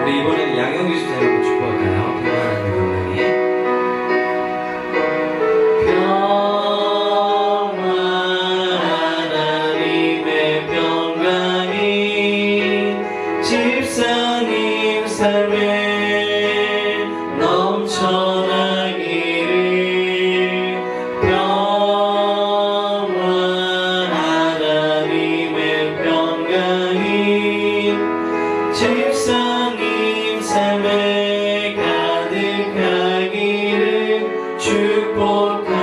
우리 이번에는 양현규 집사님 축복할까요? 평안한 건강이 평안한 하나님의 평강이 집사님 삶에 넘쳐나기를 평안한 하나님의 평강이 집사님 삶에 가득하기를 축복합니다.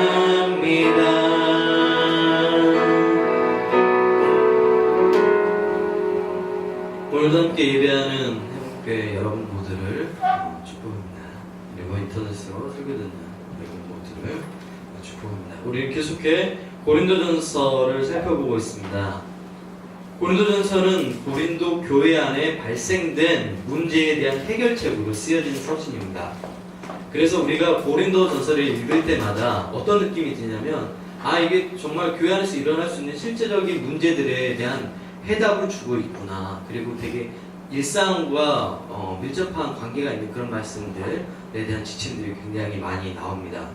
오늘도 함께 예배하는 행복교회 여러분 모두를 축복합니다. 그리고 인터넷으로 설교 듣는 여러분 모두를 축복합니다. 우리는 계속해 고린도전서를 살펴보고 있습니다. 고린도전서는 고린도 교회 안에 발생된 문제에 대한 해결책으로 쓰여진 서신입니다. 그래서 우리가 고린도전서를 읽을 때마다 어떤 느낌이 드냐면 이게 정말 교회 안에서 일어날 수 있는 실제적인 문제들에 대한 해답을 주고 있구나. 그리고 되게 일상과 밀접한 관계가 있는 그런 말씀들에 대한 지침들이 굉장히 많이 나옵니다.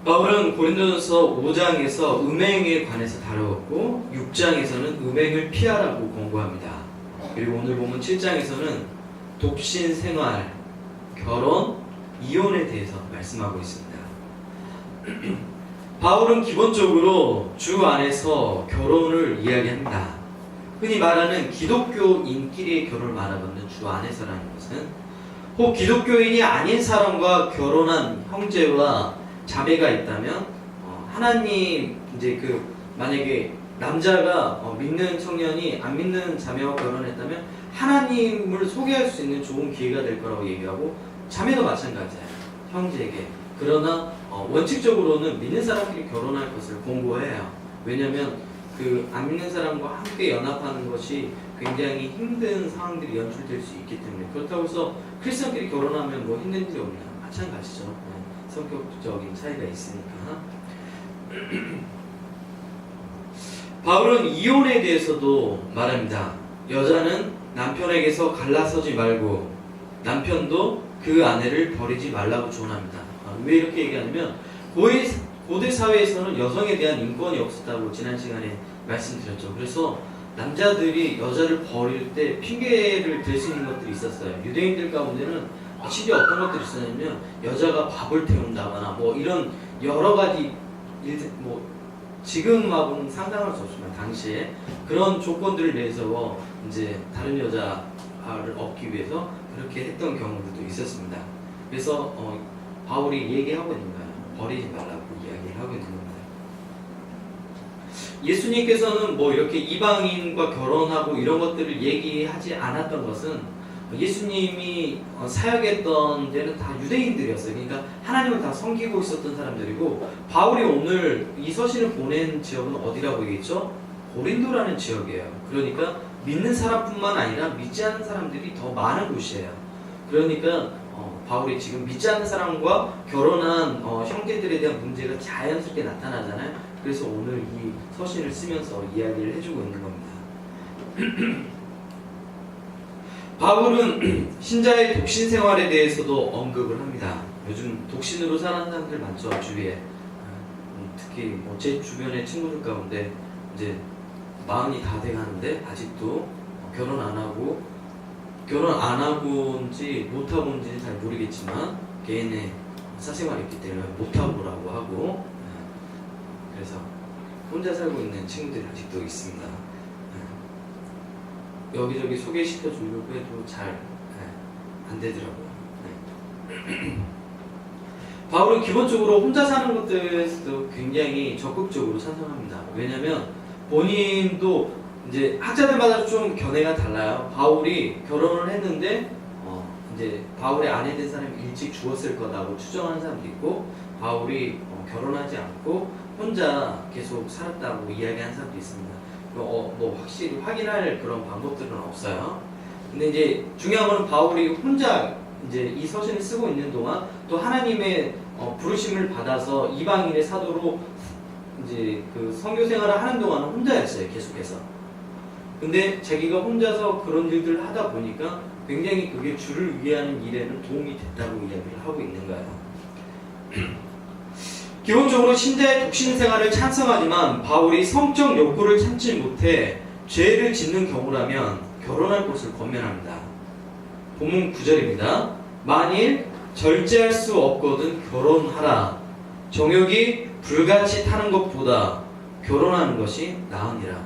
바울은 고린도전서 5장에서 음행에 관해서 다루었고 6장에서는 음행을 피하라고 권고합니다. 그리고 오늘 보면 7장에서는 독신 생활, 결혼, 이혼에 대해서 말씀하고 있습니다. 바울은 기본적으로 주 안에서 결혼을 이야기합니다. 흔히 말하는 기독교인끼리의 결혼을 말하는 주 안에서라는 것은 혹 기독교인이 아닌 사람과 결혼한 형제와 자매가 있다면 하나님 이제 만약에 남자가 믿는 청년이 안 믿는 자매와 결혼했다면 하나님을 소개할 수 있는 좋은 기회가 될 거라고 얘기하고 자매도 마찬가지예요. 형제에게. 그러나 원칙적으로는 믿는 사람끼리 결혼할 것을 권고해요. 왜냐하면 안 믿는 사람과 함께 연합하는 것이 굉장히 힘든 상황들이 연출될 수 있기 때문에. 그렇다고 해서 크리스천끼리 결혼하면 뭐 힘든 일이 없냐? 마찬가지죠. 성격적인 차이가 있으니까. 바울은 이혼에 대해서도 말합니다. 여자는 남편에게서 갈라서지 말고 남편도 그 아내를 버리지 말라고 조언합니다. 왜 이렇게 얘기하냐면 고대 사회에서는 여성에 대한 인권이 없었다고 지난 시간에 말씀드렸죠. 그래서 남자들이 여자를 버릴 때 핑계를 댈 수 있는 것들이 있었어요. 유대인들 가운데는 심지어 어떤 것들이 있었냐면 여자가 밥을 태운다거나 뭐 이런 여러 가지 일들, 뭐 지금하고는 상상할 수 없지만 당시에 그런 조건들을 내서 이제 다른 여자를 얻기 위해서 그렇게 했던 경우들도 있었습니다. 그래서 바울이 얘기하고 있는 거예요. 버리지 말라고 이야기를 하고 있는 겁니다. 예수님께서는 뭐 이렇게 이방인과 결혼하고 이런 것들을 얘기하지 않았던 것은 예수님이 사역했던 데는 다 유대인들이었어요. 그러니까 하나님을 다 섬기고 있었던 사람들이고 바울이 오늘 이 서신을 보낸 지역은 어디라고 얘기했죠? 고린도라는 지역이에요. 그러니까 믿는 사람뿐만 아니라 믿지 않는 사람들이 더 많은 곳이에요. 그러니까 바울이 지금 믿지 않는 사람과 결혼한 형제들에 대한 문제가 자연스럽게 나타나잖아요. 그래서 오늘 이 서신을 쓰면서 이야기를 해주고 있는 겁니다. 바울은 신자의 독신 생활에 대해서도 언급을 합니다. 요즘 독신으로 사는 사람들 많죠, 주위에. 특히 제 주변의 친구들 가운데 이제 마흔이 다 돼가는데 아직도 결혼 안 하고인지 못하고인지는 잘 모르겠지만 개인의 사생활이 있기 때문에 못하고라고 하고 그래서 혼자 살고 있는 친구들이 아직도 있습니다. 여기저기 소개시켜 주려고 해도 잘 안 되더라고요. 바울은 기본적으로 혼자 사는 것들에서도 굉장히 적극적으로 찬성합니다. 왜냐면 본인도 이제 학자들마다 좀 견해가 달라요. 바울이 결혼을 했는데 이제 바울의 아내 된 사람이 일찍 죽었을 거라고 추정하는 사람도 있고 바울이 결혼하지 않고 혼자 계속 살았다고 이야기하는 사람도 있습니다. 뭐 확실히 확인할 그런 방법들은 없어요. 근데 이제 중요한 거는 바울이 혼자 이제 이 서신을 쓰고 있는 동안 또 하나님의 부르심을 받아서 이방인의 사도로 이제 그 선교 생활을 하는 동안은 혼자였어요. 계속해서. 근데 자기가 혼자서 그런 일들을 하다 보니까 굉장히 그게 주를 위하는 일에는 도움이 됐다고 이야기를 하고 있는 거예요. 기본적으로 신자의 독신 생활을 찬성하지만 바울이 성적 욕구를 참지 못해 죄를 짓는 경우라면 결혼할 것을 권면합니다. 본문 9절입니다. 만일 절제할 수 없거든 결혼하라. 정욕이 불같이 타는 것보다 결혼하는 것이 나으니라.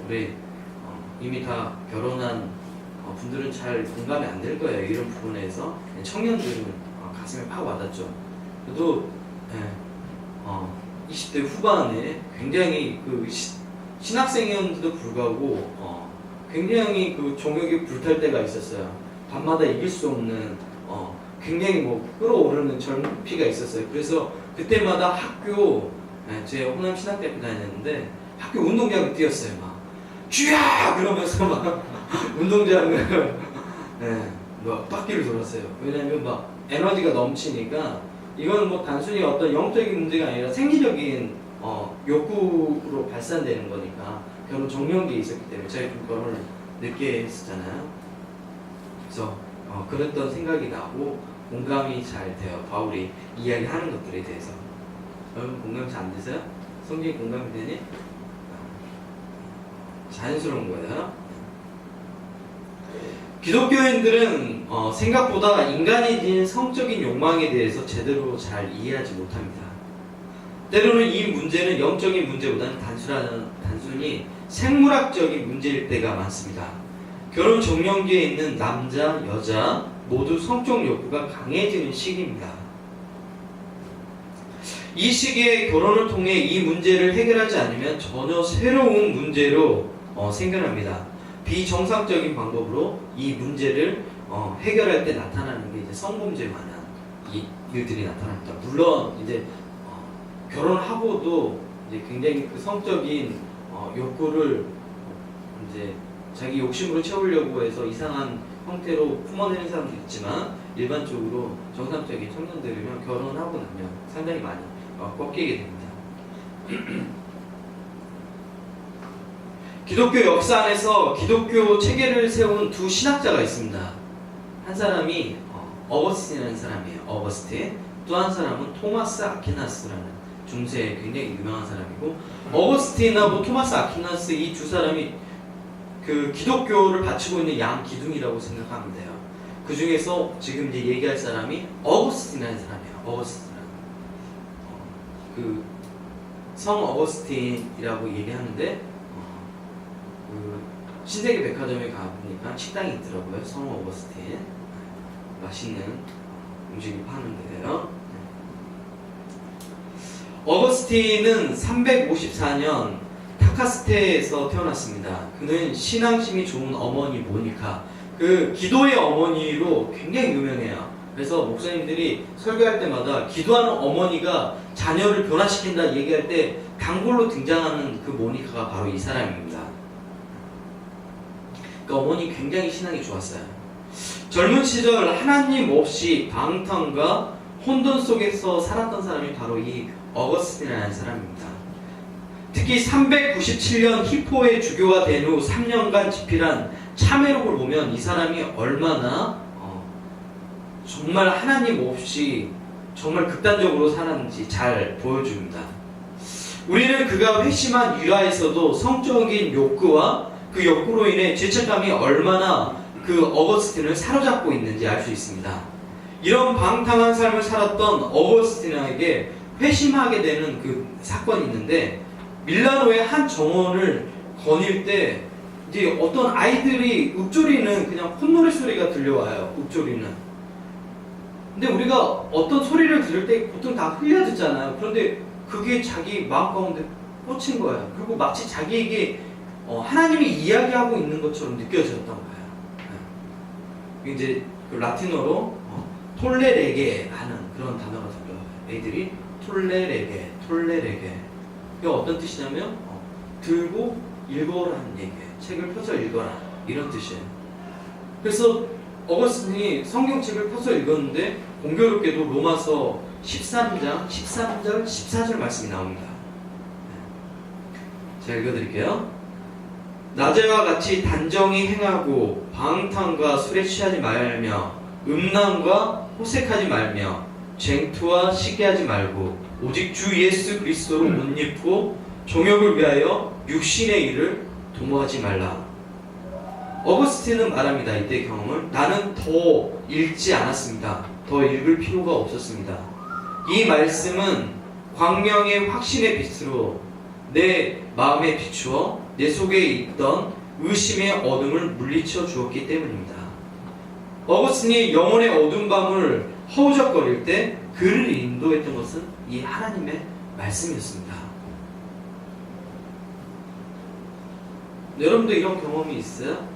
우리 이미 다 결혼한 분들은 잘 공감이 안 될 거예요. 이런 부분에서 청년들은 가슴에 팍 와닿죠. 저도 20대 후반에 굉장히 그 신학생이었는데도 불구하고 굉장히 그 정욕이 불탈 때가 있었어요. 밤마다 이길 수 없는 굉장히 뭐 끌어오르는 젊피가 있었어요. 그래서 그때마다 학교 제 호남 신학대학교 다녔는데 학교 운동장을 뛰었어요. 막 쥐야 그러면서 막 운동장을 막 바퀴를 돌았어요. 왜냐하면 막 에너지가 넘치니까 이건 뭐 단순히 어떤 영적인 문제가 아니라 생리적인 욕구로 발산되는 거니까 결혼 정년기에 있었기 때문에 제가 좀 결혼을 늦게 했었잖아요. 그래서 그랬던 생각이 나고 공감이 잘 돼요. 바울이 이야기하는 것들에 대해서. 여러분 공감 잘 안 되세요? 성경이 공감이 되니? 자연스러운 거예요. 기독교인들은 생각보다 인간이 지닌 성적인 욕망에 대해서 제대로 잘 이해하지 못합니다. 때로는 이 문제는 영적인 문제보다는 단순히 생물학적인 문제일 때가 많습니다. 결혼 정년기에 있는 남자, 여자 모두 성적 욕구가 강해지는 시기입니다. 이 시기에 결혼을 통해 이 문제를 해결하지 않으면 전혀 새로운 문제로 생겨납니다. 비정상적인 방법으로 이 문제를 해결할 때 나타나는 게 이제 성범죄에 관한 이 일들이 나타납니다. 물론 이제 결혼하고도 이제 굉장히 그 성적인 욕구를 이제 자기 욕심으로 채우려고 해서 이상한 형태로 품어내는 사람도 있지만 일반적으로 정상적인 청년들이면 결혼하고 나면 상당히 많이 꺾이게 됩니다. 기독교 역사 안에서 기독교 체계를 세운 두 신학자가 있습니다. 한 사람이 어거스틴이라는 사람이에요. 어거스틴. 또 한 사람은 토마스 아퀴나스라는 중세에 굉장히 유명한 사람이고, 어거스틴하고 토마스 아퀴나스 이 두 사람이 그 기독교를 바치고 있는 양 기둥이라고 생각하면 돼요. 그 중에서 지금 이제 얘기할 사람이 어거스틴이라는 사람이에요. 어거스틴이라는 그 성 어거스틴이라고 얘기하는데 그 신세계 백화점에 가보니까 식당이 있더라고요. 성 어거스틴. 맛있는 음식을 파는 데예요. 어거스틴은 354년 타카스테에서 태어났습니다. 그는 신앙심이 좋은 어머니 모니카, 그 기도의 어머니로 굉장히 유명해요. 그래서 목사님들이 설교할 때마다 기도하는 어머니가 자녀를 변화시킨다 얘기할 때 단골로 등장하는 그 모니카가 바로 이 사람입니다. 그 어머니 굉장히 신앙이 좋았어요. 젊은 시절 하나님 없이 방탕과 혼돈 속에서 살았던 사람이 바로 이 어거스틴이라는 사람입니다. 특히 397년 히포의 주교가 된 후 3년간 집필한 참회록을 보면 이 사람이 얼마나 정말 하나님 없이 정말 극단적으로 살았는지 잘 보여줍니다. 우리는 그가 회심한 유라에서도 성적인 욕구와 그 욕구로 인해 죄책감이 얼마나 그 어거스틴을 사로잡고 있는지 알 수 있습니다. 이런 방탕한 삶을 살았던 어거스틴에게 회심하게 되는 그 사건이 있는데, 밀라노의 한 정원을 거닐 때 이제 어떤 아이들이 읊조리는 그냥 콧노래 소리가 들려와요. 읊조리는. 근데 우리가 어떤 소리를 들을 때 보통 다 흘려 듣잖아요. 그런데 그게 자기 마음 가운데 꽂힌 거예요. 그리고 마치 자기에게 하나님이 이야기하고 있는 것처럼 느껴졌던 거예요. 네. 이제 그 라틴어로 톨레레게 하는 그런 단어가 들려요. 애들이 톨레레게. 이게 어떤 뜻이냐면 들고 읽어라 하는 얘기예요. 책을 펴서 읽어라 이런 뜻이에요. 그래서 어거스틴이 성경책을 펴서 읽었는데 공교롭게도 로마서 13장 13절 14절 말씀이 나옵니다. 제가 읽어드릴게요. 낮에와 같이 단정히 행하고 방탕과 술에 취하지 말며 음란과 호색하지 말며 쟁투와 시기하지 말고 오직 주 예수 그리스도로 옷 입고 종역을 위하여 육신의 일을 도모하지 말라. 어거스틴은 말합니다. 이때 경험을 나는 더 읽지 않았습니다. 더 읽을 필요가 없었습니다. 이 말씀은 광명의 확신의 빛으로 내 마음에 비추어 내 속에 있던 의심의 어둠을 물리쳐 주었기 때문입니다. 어거스틴이 영혼의 어두운 밤을 허우적거릴 때 그를 인도했던 것은 이 하나님의 말씀이었습니다. 여러분도 이런 경험이 있어요?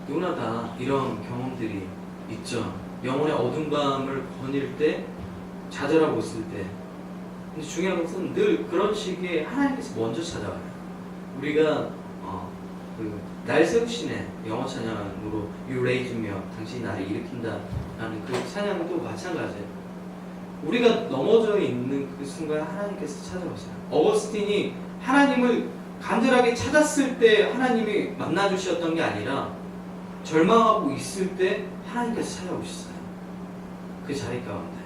누구나 다 이런 경험들이 있죠. 영혼의 어두운 밤을 거닐 때, 좌절하고 있을 때. 근데 중요한 것은 늘 그런 시기에 하나님께서 먼저 찾아와요. 우리가 날 세우시네 영어 찬양으로 You raise me up, 당신이 나를 일으킨다 라는 그 찬양도 마찬가지예요. 우리가 넘어져 있는 그 순간 하나님께서 찾아오세요. 어거스틴이 하나님을 간절하게 찾았을 때 하나님이 만나주셨던 게 아니라 절망하고 있을 때 하나님께서 찾아오셨어요. 그 자리 가운데.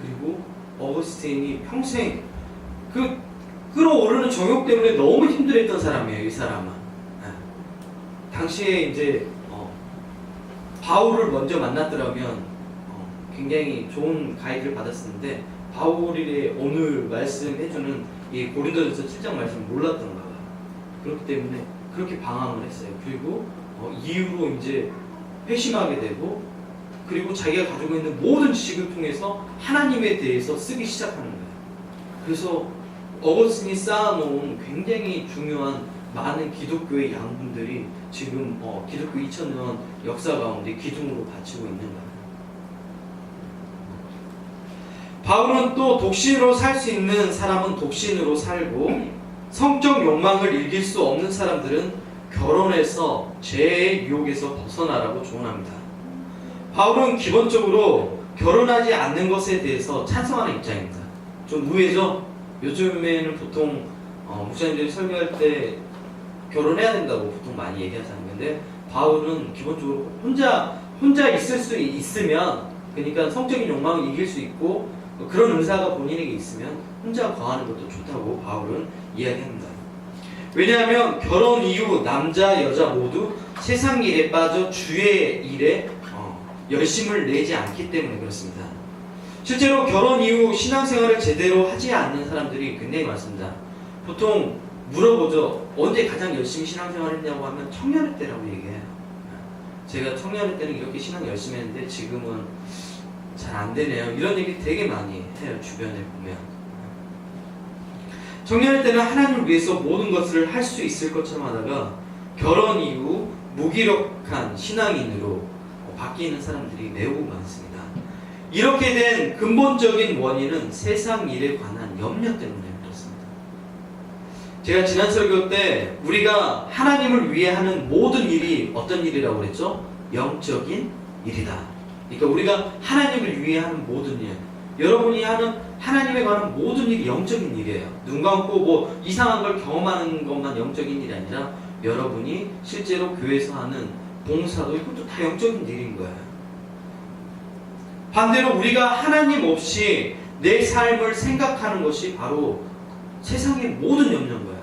그리고 어거스틴이 평생 그 끌어오르는 정욕 때문에 너무 힘들었던 사람이에요. 이 사람은. 당시에 이제 바울을 먼저 만났더라면 굉장히 좋은 가이드를 받았었는데 바울이 오늘 말씀해주는 이 고린도전서 7장 말씀을 몰랐던가 봐요. 그렇기 때문에 그렇게 방황을 했어요. 그리고 이후로 이제 회심하게 되고 그리고 자기가 가지고 있는 모든 지식을 통해서 하나님에 대해서 쓰기 시작하는 거예요. 그래서 어거스틴이 쌓아놓은 굉장히 중요한 많은 기독교의 양분들이 지금 기독교 2000년 역사 가운데 기둥으로 바치고 있는 거예요. 바울은 또 독신으로 살 수 있는 사람은 독신으로 살고 성적 욕망을 이길 수 없는 사람들은 결혼해서 죄의 유혹에서 벗어나라고 조언합니다. 바울은 기본적으로 결혼하지 않는 것에 대해서 찬성하는 입장입니다. 좀 의외죠? 요즘에는 보통 목사님들이 설교할 때 결혼해야 된다고 보통 많이 얘기하자는 건데 바울은 기본적으로 혼자 있을 수 있으면 그러니까 성적인 욕망을 이길 수 있고 그런 의사가 본인에게 있으면 혼자 거하는 것도 좋다고 바울은 이야기합니다. 왜냐하면 결혼 이후 남자 여자 모두 세상 일에 빠져 주의 일에 열심을 내지 않기 때문에 그렇습니다. 실제로 결혼 이후 신앙생활을 제대로 하지 않는 사람들이 굉장히 많습니다. 보통 물어보죠. 언제 가장 열심히 신앙생활을 했냐고 하면 청년의 때라고 얘기해요. 제가 청년의 때는 이렇게 신앙 열심히 했는데 지금은 잘 안 되네요. 이런 얘기 되게 많이 해요. 주변에 보면. 청년의 때는 하나님을 위해서 모든 것을 할 수 있을 것처럼 하다가 결혼 이후 무기력한 신앙인으로 바뀌는 사람들이 매우 많습니다. 이렇게 된 근본적인 원인은 세상 일에 관한 염려 때문에 그렇습니다. 제가 지난 설교 때 우리가 하나님을 위해 하는 모든 일이 어떤 일이라고 그랬죠? 영적인 일이다. 그러니까 우리가 하나님을 위해 하는 모든 일, 여러분이 하는 하나님에 관한 모든 일이 영적인 일이에요. 눈 감고 뭐 이상한 걸 경험하는 것만 영적인 일이 아니라 여러분이 실제로 교회에서 하는 봉사도 이것도 다 영적인 일인 거예요. 반대로 우리가 하나님 없이 내 삶을 생각하는 것이 바로 세상의 모든 염려인 거야.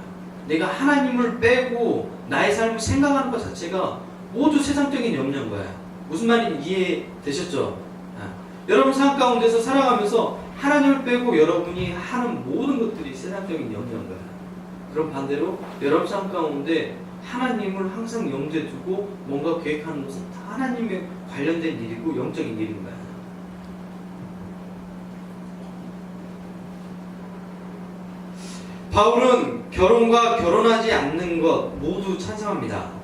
내가 하나님을 빼고 나의 삶을 생각하는 것 자체가 모두 세상적인 염려인 거야. 무슨 말인지 이해되셨죠? 여러분 삶 가운데서 살아가면서 하나님을 빼고 여러분이 하는 모든 것들이 세상적인 염려인 거야. 그럼 반대로 여러분 삶 가운데 하나님을 항상 염두에 두고 뭔가 계획하는 것은 다 하나님에 관련된 일이고 영적인 일인 거야. 바울은 결혼과 결혼하지 않는 것 모두 찬성합니다.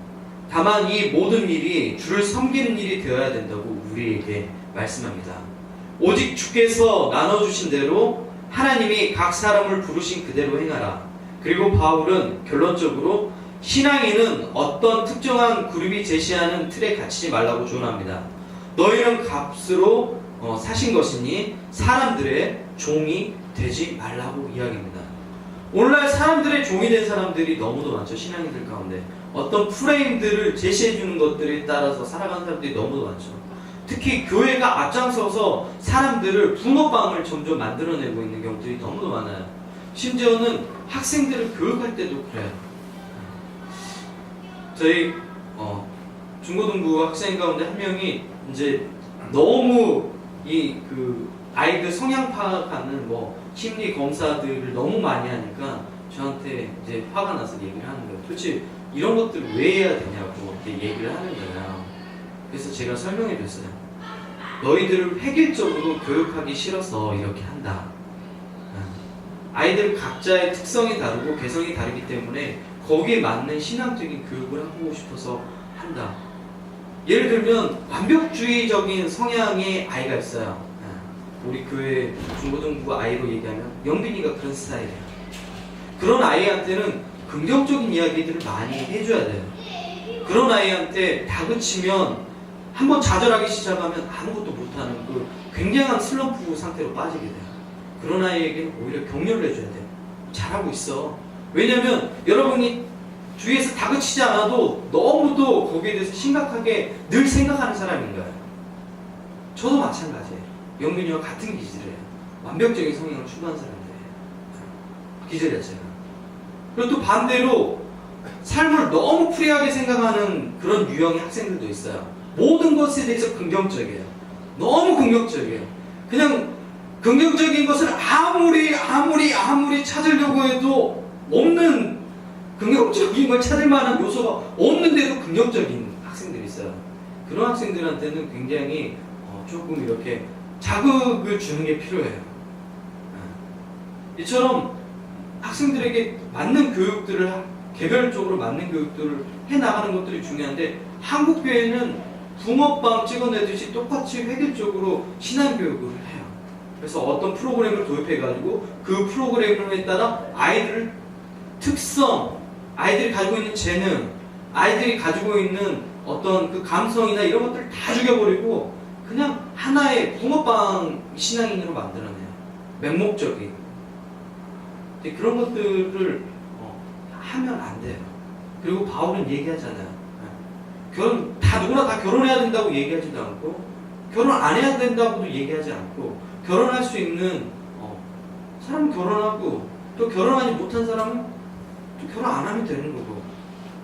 다만 이 모든 일이 주를 섬기는 일이 되어야 된다고 우리에게 말씀합니다. 오직 주께서 나눠주신 대로 하나님이 각 사람을 부르신 그대로 행하라. 그리고 바울은 결론적으로 신앙인은 어떤 특정한 그룹이 제시하는 틀에 갇히지 말라고 조언합니다. 너희는 값으로 사신 것이니 사람들의 종이 되지 말라고 이야기합니다. 오늘날 사람들의 종이 된 사람들이 너무도 많죠. 신앙인들 가운데 어떤 프레임들을 제시해 주는 것들에 따라서 살아가는 사람들이 너무도 많죠. 특히 교회가 앞장서서 사람들을 붕어빵을 점점 만들어내고 있는 경우들이 너무도 많아요. 심지어는 학생들을 교육할 때도 그래요. 저희 중고등부 학생 가운데 한 명이 이제 너무 그 아이들 성향 파악하는 심리 검사들을 너무 많이 하니까 저한테 이제 화가 나서 얘기를 하는 거예요. 도대체 이런 것들을 왜 해야 되냐고 이렇게 얘기를 하는 거예요. 그래서 제가 설명해 줬어요. 너희들을 획일적으로 교육하기 싫어서 이렇게 한다. 아이들 각자의 특성이 다르고 개성이 다르기 때문에 거기에 맞는 신앙적인 교육을 하고 싶어서 한다. 예를 들면 완벽주의적인 성향의 아이가 있어요. 우리 교회 중고등부 아이로 얘기하면 영빈이가 그런 스타일이에요. 그런 아이한테는 긍정적인 이야기들을 많이 해줘야 돼요. 그런 아이한테 다그치면 한번 좌절하기 시작하면 아무것도 못하는 그 굉장한 슬럼프 상태로 빠지게 돼요. 그런 아이에게는 오히려 격려를 해줘야 돼요. 잘하고 있어. 왜냐면 여러분이 주위에서 다그치지 않아도 너무도 거기에 대해서 심각하게 늘 생각하는 사람인 거예요. 저도 마찬가지예요. 영민이와 같은 기질이에요. 완벽적인 성향을 추구하는 사람들이에요. 기질 자체가. 그리고 또 반대로 삶을 너무 프리하게 생각하는 그런 유형의 학생들도 있어요. 모든 것에 대해서 긍정적이에요. 너무 긍정적이에요. 그냥 긍정적인 것을 아무리 찾으려고 해도 없는, 긍정적인 걸 찾을 만한 요소가 없는데도 긍정적인 학생들이 있어요. 그런 학생들한테는 굉장히 조금 이렇게 자극을 주는 게 필요해요. 이처럼 학생들에게 맞는 교육들을, 개별적으로 맞는 교육들을 해나가는 것들이 중요한데, 한국교회는 붕어빵 찍어내듯이 똑같이 획일적으로 신앙교육을 해요. 그래서 어떤 프로그램을 도입해가지고 그 프로그램에 따라 아이들 특성, 아이들이 가지고 있는 재능, 아이들이 가지고 있는 어떤 그 감성이나 이런 것들을 다 죽여버리고 그냥 하나의 붕어빵 신앙인으로 만들어내요. 맹목적인. 근데 그런 것들을 하면 안 돼요. 그리고 바울은 얘기하잖아요. 누구나 다 결혼해야 된다고 얘기하지도 않고, 결혼 안 해야 된다고도 얘기하지 않고, 결혼할 수 있는 사람은 결혼하고, 또 결혼하지 못한 사람은 또 결혼 안 하면 되는 거고,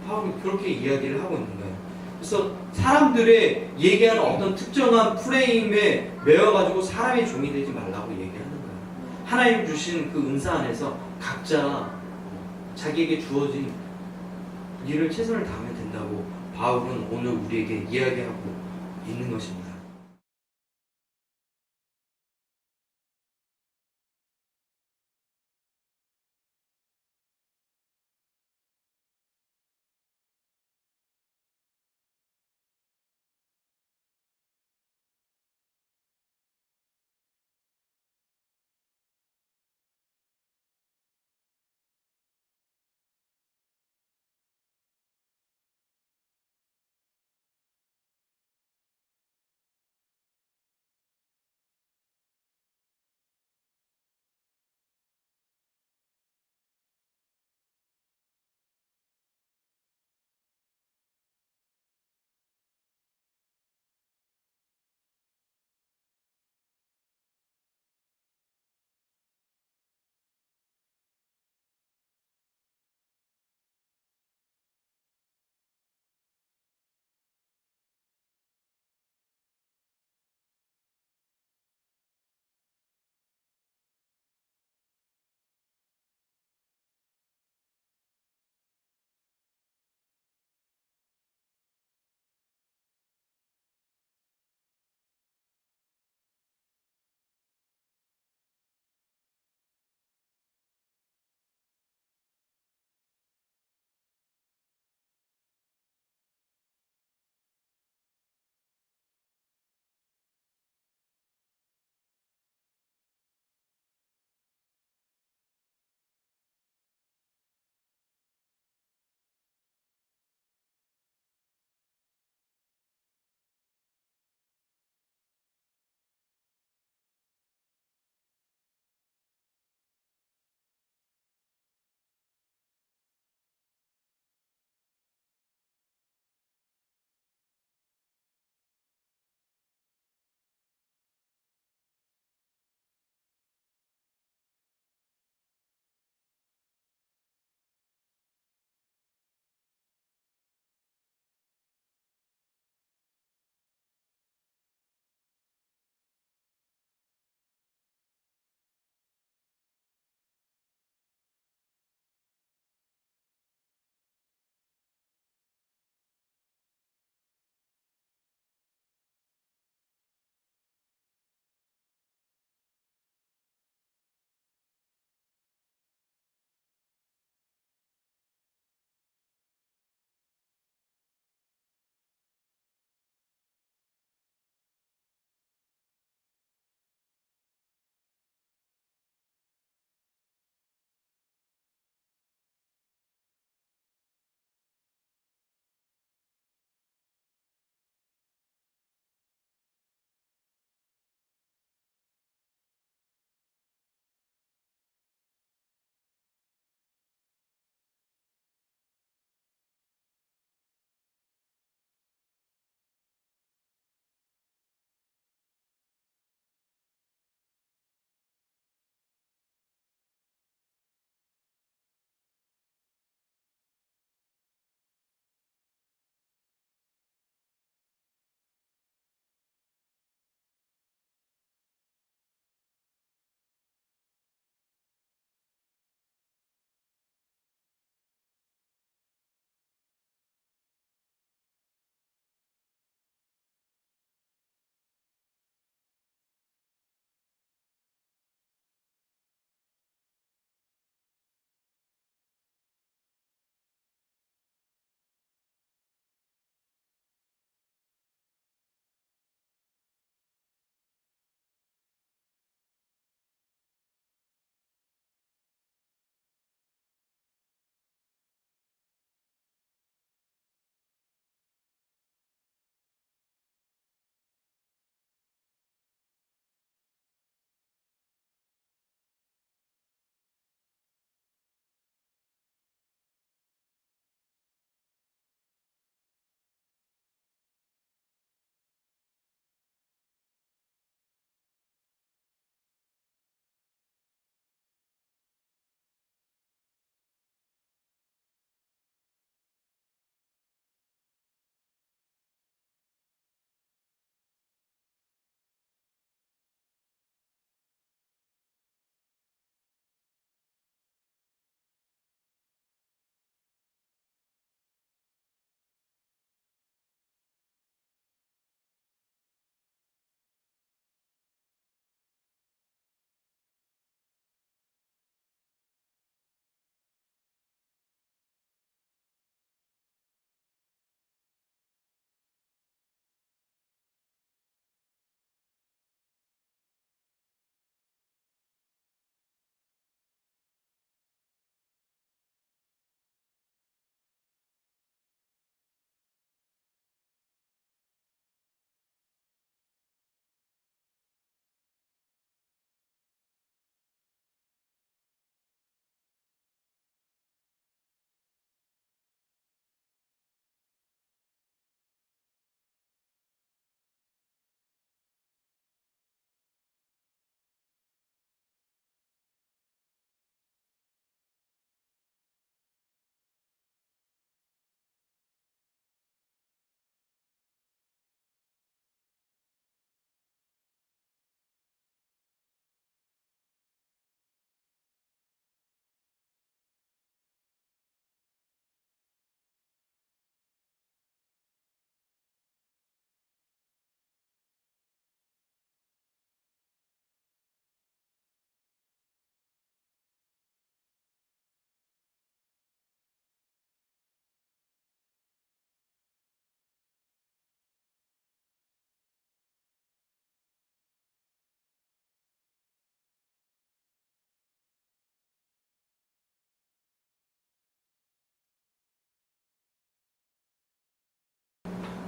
바울은 그렇게 이야기를 하고 있는 거예요. 그래서 사람들의 얘기하는 어떤 특정한 프레임에 매여가지고 사람의 종이 되지 말라고 얘기하는 거예요. 하나님 주신 그 은사 안에서 각자 자기에게 주어진 일을 최선을 다하면 된다고 바울은 오늘 우리에게 이야기하고 있는 것입니다.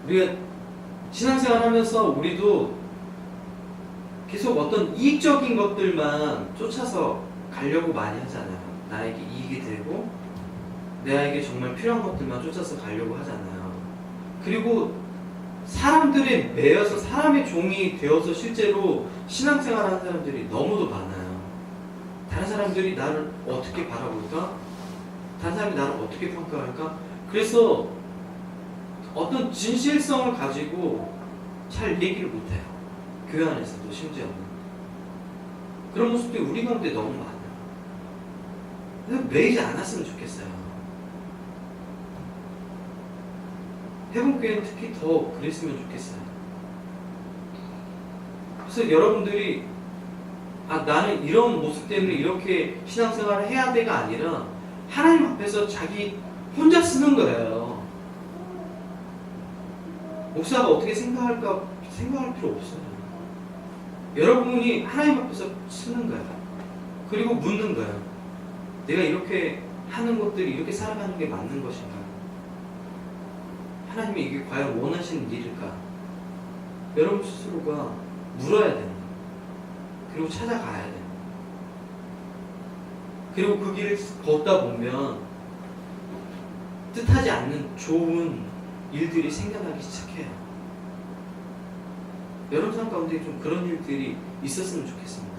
우리가 신앙생활 하면서 우리도 계속 어떤 이익적인 것들만 쫓아서 가려고 많이 하잖아요. 나에게 이익이 되고 나에게 정말 필요한 것들만 쫓아서 가려고 하잖아요. 그리고 사람들에 매여서 사람의 종이 되어서 실제로 신앙생활 하는 사람들이 너무도 많아요. 다른 사람들이 나를 어떻게 바라볼까? 다른 사람이 나를 어떻게 평가할까? 그래서 어떤 진실성을 가지고 잘 얘기를 못해요. 교회 안에서도 심지어는. 그런 모습들이 우리 가운데 너무 많아요. 그래서 매이지 않았으면 좋겠어요. 해본교회는 특히 더 그랬으면 좋겠어요. 그래서 여러분들이 나는 이런 모습 때문에 이렇게 신앙생활을 해야 돼가 아니라 하나님 앞에서 자기 혼자 쓰는 거예요. 목사가 어떻게 생각할까 생각할 필요 없어요. 여러분이 하나님 앞에서 쓰는 거예요. 그리고 묻는 거예요. 내가 이렇게 하는 것들이 이렇게 살아가는 게 맞는 것인가? 하나님이 이게 과연 원하시는 일일까? 여러분 스스로가 물어야 됩니다. 그리고 찾아가야 돼요. 그리고 그 길을 걷다 보면 뜻하지 않는 좋은 일들이 생겨나기 시작해요. 여러분 삶 가운데 좀 그런 일들이 있었으면 좋겠습니다.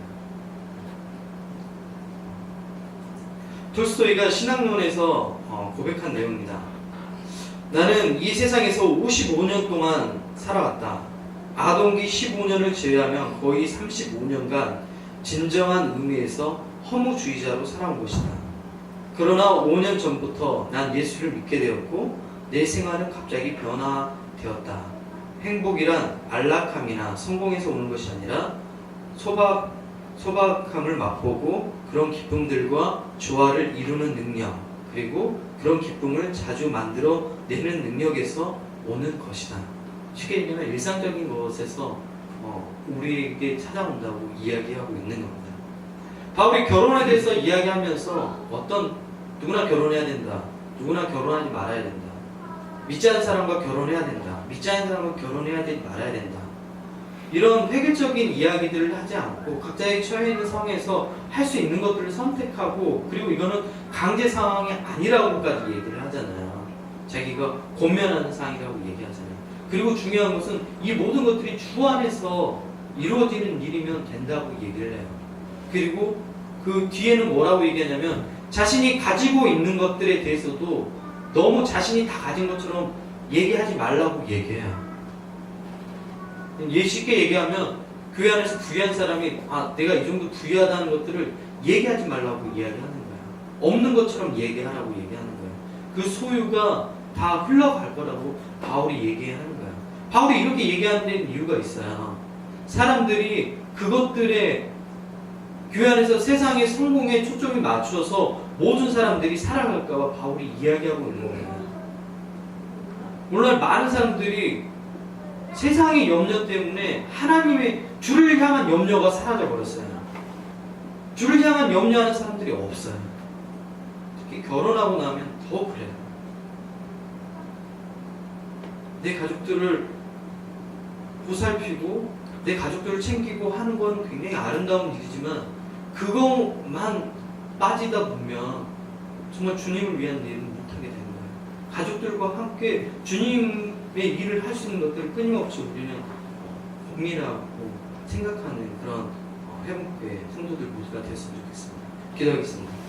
톨스토이가 신학론에서 고백한 내용입니다. 나는 이 세상에서 55년 동안 살아왔다. 아동기 15년을 제외하면 거의 35년간 진정한 의미에서 허무주의자로 살아온 것이다. 그러나 5년 전부터 난 예수를 믿게 되었고 내 생활은 갑자기 변화되었다. 행복이란 안락함이나 성공에서 오는 것이 아니라 소박함을 맛보고 그런 기쁨들과 조화를 이루는 능력, 그리고 그런 기쁨을 자주 만들어내는 능력에서 오는 것이다. 쉽게 얘기하면 일상적인 것에서 우리에게 찾아온다고 이야기하고 있는 겁니다. 바울이 결혼에 대해서 이야기하면서 누구나 결혼해야 된다, 누구나 결혼하지 말아야 된다, 믿지 않는 사람과 결혼해야 된다, 믿지 않는 사람과 결혼해야 되지 말아야 된다, 이런 획일적인 이야기들을 하지 않고 각자의 처해 있는 상황에서 할 수 있는 것들을 선택하고, 그리고 이거는 강제 상황이 아니라고까지 얘기를 하잖아요. 자기가 권면하는 상황이라고 얘기하잖아요. 그리고 중요한 것은 이 모든 것들이 주 안에서 이루어지는 일이면 된다고 얘기를 해요. 그리고 그 뒤에는 뭐라고 얘기하냐면 자신이 가지고 있는 것들에 대해서도 너무 자신이 다 가진 것처럼 얘기하지 말라고 얘기해요. 쉽게 얘기하면 교회 안에서 부유한 사람이 내가 이 정도 부유하다는 것들을 얘기하지 말라고 이야기하는 거야. 없는 것처럼 얘기하라고 얘기하는 거야. 그 소유가 다 흘러갈 거라고 바울이 얘기하는 거야. 바울이 이렇게 얘기하는 데는 이유가 있어요. 사람들이 그것들에 교회 안에서 세상의 성공에 초점이 맞춰서 모든 사람들이 살아갈까 봐 바울이 이야기하고 있는 거예요. 물론 많은 사람들이 세상의 염려 때문에 하나님의 주를 향한 염려가 사라져 버렸어요. 주를 향한 염려하는 사람들이 없어요. 특히 결혼하고 나면 더 그래요. 내 가족들을 보살피고 내 가족들을 챙기고 하는 건 굉장히 아름다운 일이지만 그것만 빠지다 보면 정말 주님을 위한 일은 못하게 되는 거예요. 가족들과 함께 주님의 일을 할 수 있는 것들을 끊임없이 우리는 고민하고 생각하는 그런 회복교회 성도들 모두가 되었으면 좋겠습니다. 기도하겠습니다.